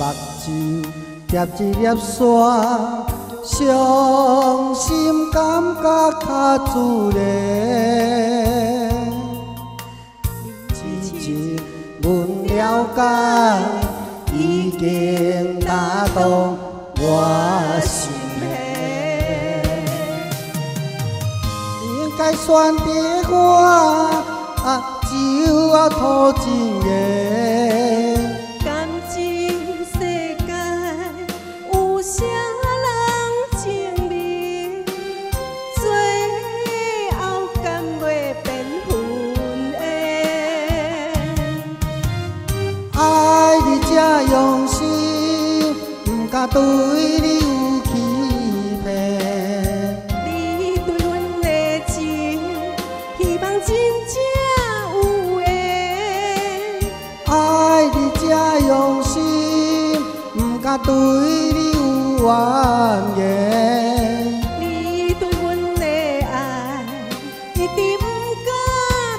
目睭夹一粒沙，伤心感觉较自然。只是阮了解，已经打动我心的。应该选择我，只有土情的。感情世界有啥人证明？最后甘袂变分的。爱你这用心，不敢对你有欺骗。你对阮的情，希望真正有缘。爱你这用心，不敢对你有怨言。你对阮的爱，一直不敢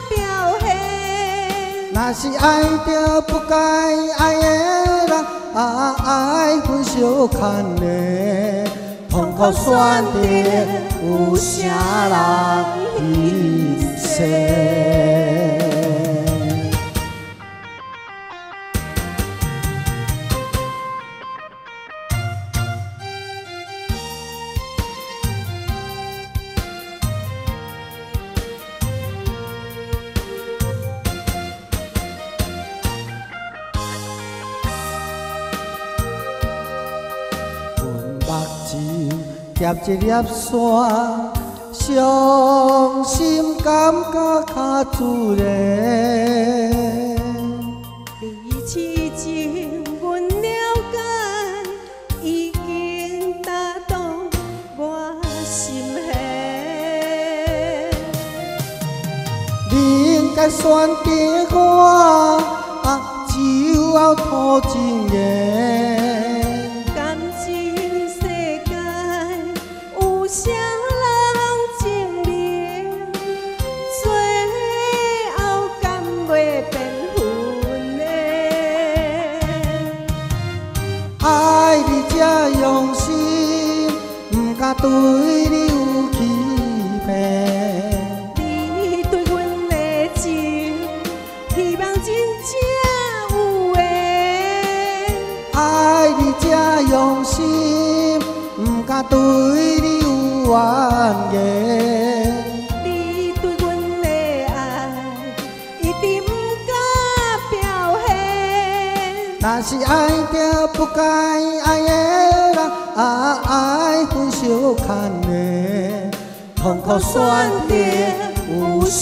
表现。若是爱着不该爱的人，爱分相牵的，痛苦选择有啥人牺牲？目睭夹一粒沙，伤心感觉较自然。你痴情，阮了解，已经打动我心弦。你应该选择我，只有土情的。感情世界有啥人证明？最后甘袂变分的。爱你这用心，不敢对你有欺骗。你对阮的情，希望真正有缘。爱你这用心，不敢对你有怨言。你对阮的爱，一直不敢表现。若是爱着不该爱的人，爱分相牵的，痛苦选择有啥